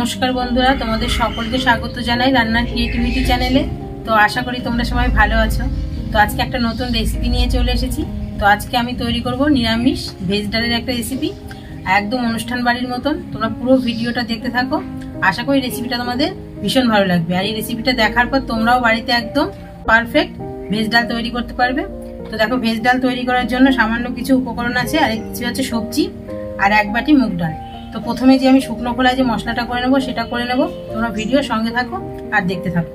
নমস্কার বন্ধুরা, তোমাদের সকলকে স্বাগত জানাই রান্নার ক্রিয়েটিভিটি চ্যানেলে। তো আশা করি তোমরা সবাই ভালো আছো। তো আজকে একটা নতুন রেসিপি নিয়ে চলে এসেছি। তো আজকে আমি তৈরি করব নিরামিষ ভেজ ডালের একটা রেসিপি, একদম অনুষ্ঠান বাড়ির মতন। তোমরা পুরো ভিডিওটা দেখতে থাকো, আশা করি রেসিপিটা তোমাদের ভীষণ ভালো লাগবে। আর এই রেসিপিটা দেখার পর তোমরাও বাড়িতে একদম পারফেক্ট ভেজ ডাল তৈরি করতে পারবে। তো দেখো, ভেজ ডাল তৈরি করার জন্য সামান্য কিছু উপকরণ আছে, আর কিছু হচ্ছে সবজি, আর এক বাটি মুগ ডাল। তো প্রথমে যে আমি শুকনো খোলায় যে মশলাটা করে নেবো সেটা করে নেবো। তোমরা ভিডিও সঙ্গে থাকো আর দেখতে থাকো।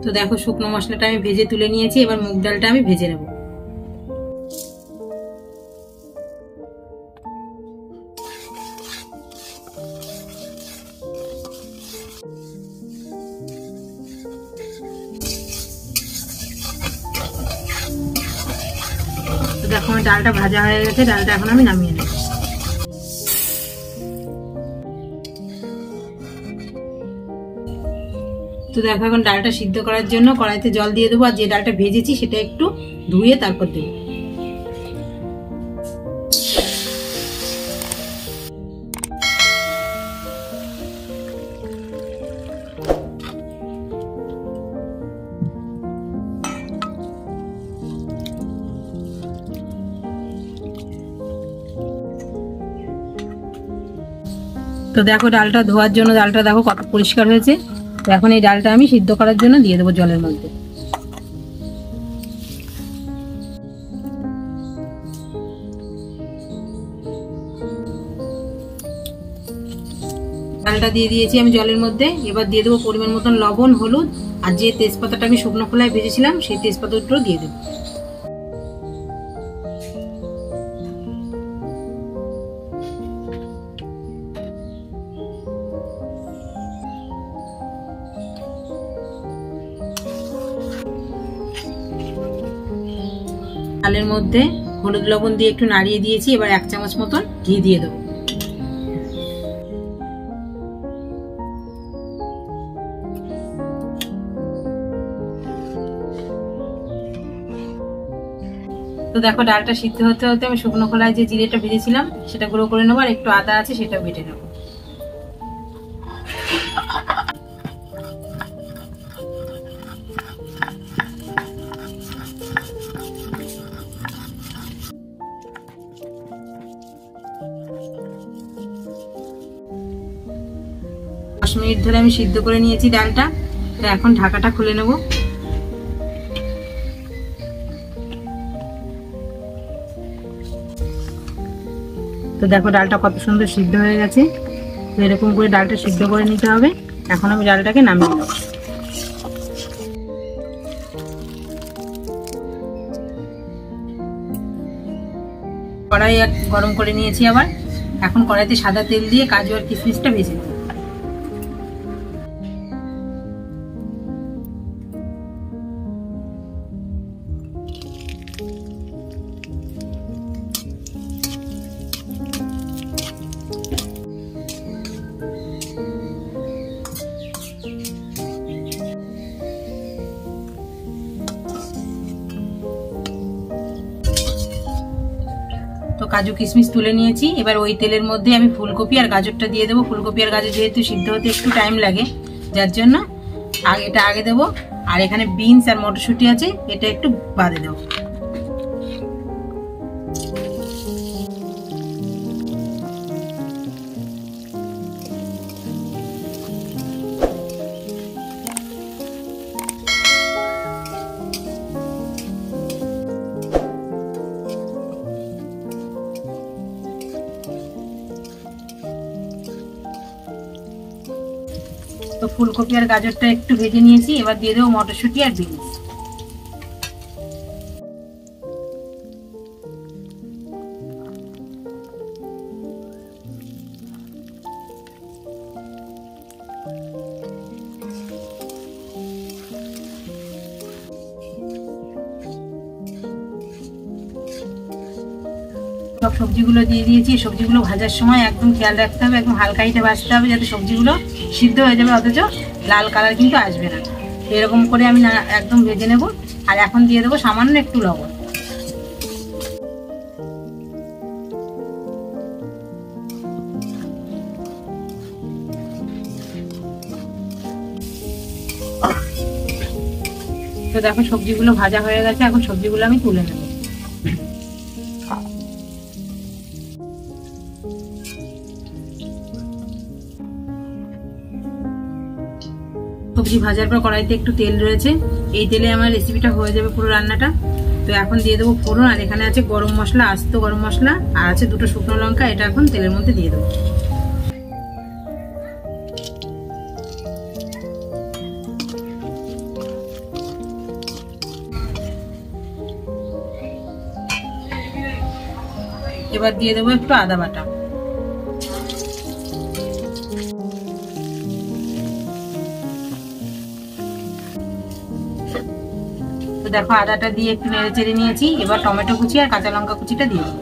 তো দেখো, শুকনো মশলাটা আমি ভেজে তুলে নিয়েছি, এবার মুগ ডালটা আমি ভেজে নেব। তো দেখো, আমার ডালটা ভাজা হয়ে গেছে, ডালটা এখন আমি নামিয়ে নেব। তো দেখো, এখন ডালটা সিদ্ধ করার জন্য কড়াইতে জল দিয়ে দেবো, আর যে ডালটা ভেজেছি সেটা একটু ধুয়ে তারপর দেবো। তো দেখো, ডালটা ধোয়ার জন্য ডালটা দেখো কত পরিষ্কার হয়েছে। তো এখন এই ডালটা আমি সিদ্ধ করার জন্য দিয়ে দেবো জলের মধ্যে। ডালটা দিয়ে দিয়েছি আমি জলের মধ্যে। এবার দিয়ে দেবো পরিমাণ মতন লবণ, হলুদ, আর যে তেজপাতাটা আমি শুকনো খোলায় ভেজেছিলাম সেই তেজপাতাটাও দিয়ে দেবো। ডালের মধ্যে হলুদ লবণ দিয়ে একটু নাড়িয়ে দিয়েছি, এবার 1 চামচ মতন ঘি দিয়ে দেবো। তো দেখো, ডালটা সিদ্ধ হতে হতে আমি শুকনো খোলায় যে জিরেটা ভেজেছিলাম সেটা গুঁড়ো করে নেবো, আর একটু আদা আছে সেটা বেটে নেবো। মিনিট ধরে আমি সিদ্ধ করে নিয়েছি ডালটা। তো এখন ঢাকাটা খুলে নেব। তো দেখো, ডালটা কত সুন্দর সিদ্ধ হয়ে গেছে। তো এরকম করে ডালটা সিদ্ধ করে নিতে হবে। এখন আমি ডালটাকে নামিয়ে নেব। কড়াই গরম করে নিয়েছি আবার। এখন কড়াইতে সাদা তেল দিয়ে কাজু আর কিশমিশটা ভেজে নেব। তো কাজু কিশমিশ তুলে নিয়েছি, এবার ওই তেলের মধ্যে আমি ফুলকপি আর গাজরটা দিয়ে দেবো। ফুলকপি আর গাজর যেহেতু সিদ্ধ হতে একটু টাইম লাগে, যার জন্য এটা আগে দেবো। আর এখানে বিনস আর মটরশুঁটি আছে, এটা একটু বাদে দেবো। তো ফুলকপি আর গাজরটা একটু ভেজে নিয়েছি, এবার দিয়ে দেবো মটরশুঁটি আর বিনস। সব সবজিগুলো দিয়ে দিয়েছি। সবজিগুলো ভাজার সময় একদম খেয়াল রাখতে হবে, একদম হালকা হিটে ভাজতে হবে যাতে সবজিগুলো সিদ্ধ হয়ে যাবে, অথচ লাল কালার কিন্তু আসবে না। এরকম করে আমি একদম ভেজে নেব। আর এখন দিয়ে দেবো সামান্য একটু লবণ। তো দেখো সবজিগুলো ভাজা হয়ে গেছে, এখন সবজিগুলো আমি তুলে নেব। সবজি ভাজার পর কড়াইতে একটু তেল রয়েছে, এই তেলে আমার রেসিপিটা হয়ে যাবে পুরো রান্নাটা। তো এখন দিয়ে দেবো ফোড়ন। আর এখানে আছে গরম মশলা, আস্ত গরম মশলা, আর আছে 2টো শুকনো লঙ্কা। এটা এখন তেলের মধ্যে দিয়ে দেবো। এবার দিয়ে দেবো একটু আদা বাটা। তো দেখো আদাটা দিয়ে একটু নেড়ে চেড়ে নিয়েছি। এবার টমেটো কুচি আর কাঁচা লঙ্কা কুচিটা দিয়ে দেবো।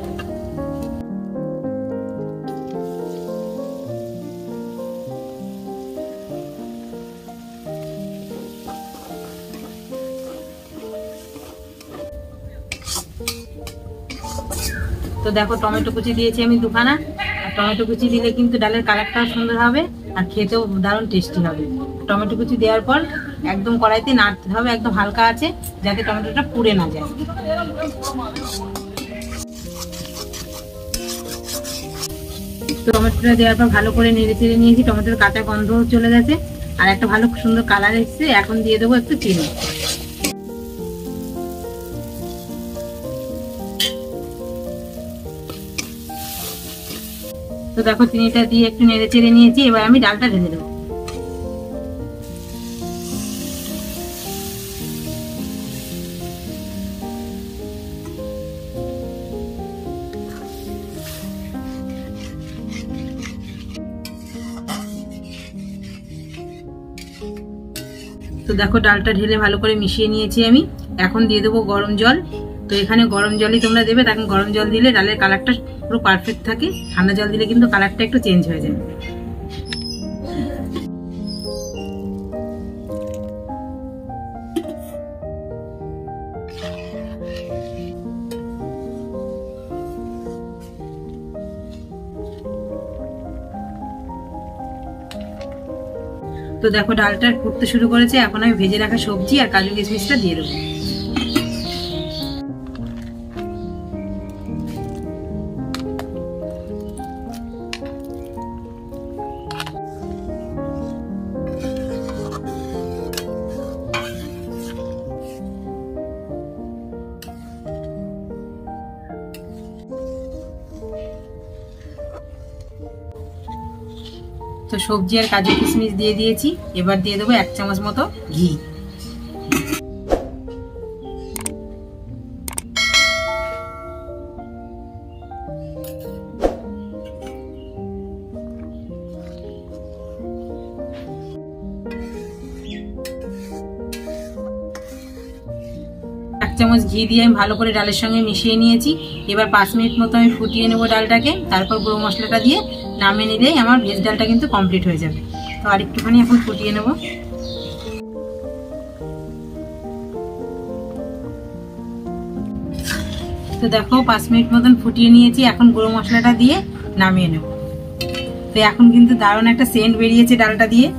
তো দেখো টমেটো কুচি দিয়েছি আমি 2খানা। আর টমেটো কুচি দিলে কিন্তু ডালের কালারটাও সুন্দর হবে আর খেতেও দারুণ টেস্টি হবে। টমেটো কুচি দেওয়ার পর একদম কড়াইতে নাড়তে হবে, একদম হালকা আছে, যাতে টমেটোটা পুড়ে না যায়। টমেটোটা দেওয়ার পর ভালো করে নেড়ে চেড়ে নিয়েছি। টমেটোর কাঁচা গন্ধ চলে গেছে আর একটা ভালো সুন্দর কালার এসেছে। এখন দিয়ে দেবো একটু চিনি। তো দেখো চিনিটা দিয়ে একটু নেড়ে চেড়ে নিয়েছি। এবার আমি ডালটা ঢেলে দেবো। তো দেখো ডালটা ঢেলে ভালো করে মিশিয়ে নিয়েছি আমি। এখন দিয়ে দেবো গরম জল। তো এখানে গরম জলই তোমরা দেবে, তখন গরম জল দিলে ডালের কালারটা পুরো পারফেক্ট থাকে। ঠান্ডা জল দিলে কিন্তু কালারটা একটু চেঞ্জ হয়ে যায়। তো দেখো ডালটা ফুটতে শুরু করেছে। এখন আমি ভেজে রাখা সবজি আর কাজু কিশমিশটা দিয়ে দেবো। তো সবজি আর কাজু কিশমিশ দিয়ে দিয়েছি। এবার দিয়ে দেবো 1 চামচ মতো ঘি। চামচ ঘি দিয়ে আমি ভালো করে ডালের সঙ্গে মিশিয়ে নিয়েছি। এবার 5 মিনিট মতো আমি ফুটিয়ে নেবো ডালটাকে। তারপর গুঁড়ো মশলাটা দিয়ে নামিয়ে নিলেই আমার ভেজ ডালটা কিন্তু কমপ্লিট হয়ে যাবে। তো আর একটুখানি এখন ফুটিয়ে নেব। তো দেখো 5 মিনিট মতন ফুটিয়ে নিয়েছি। এখন গুঁড়ো মশলাটা দিয়ে নামিয়ে নেব। তো এখন কিন্তু দারুণ একটা সেন্ট বেরিয়েছে ডালটা দিয়ে।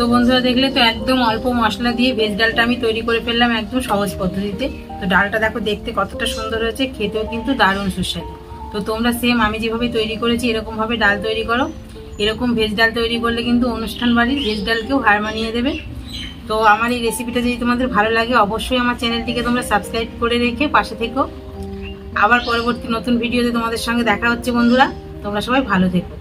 তো বন্ধুরা দেখলে তো একদম অল্প মশলা দিয়ে ভেজ ডালটা আমি তৈরি করে ফেললাম একদম সহজ পদ্ধতিতে। তো ডালটা দেখো দেখতে কতটা সুন্দর হয়েছে, খেতেও কিন্তু দারুণ সুস্বাদু। তো তোমরা সেম আমি যেভাবে তৈরি করেছি এরকম ভাবে ডাল তৈরি করো। এরকম ভেজ ডাল তৈরি করলে কিন্তু অনুষ্ঠান বাড়ির ভেজ ডালকেও হার মানিয়ে দেবে। তো আমার এই রেসিপিটা যদি তোমাদের ভালো লাগে অবশ্যই আমার চ্যানেলটিকে তোমরা সাবস্ক্রাইব করে রেখে পাশে থেকো। আবার পরবর্তী নতুন ভিডিওতে তোমাদের সঙ্গে দেখা হচ্ছে বন্ধুরা। তোমরা সবাই ভালো থেকো।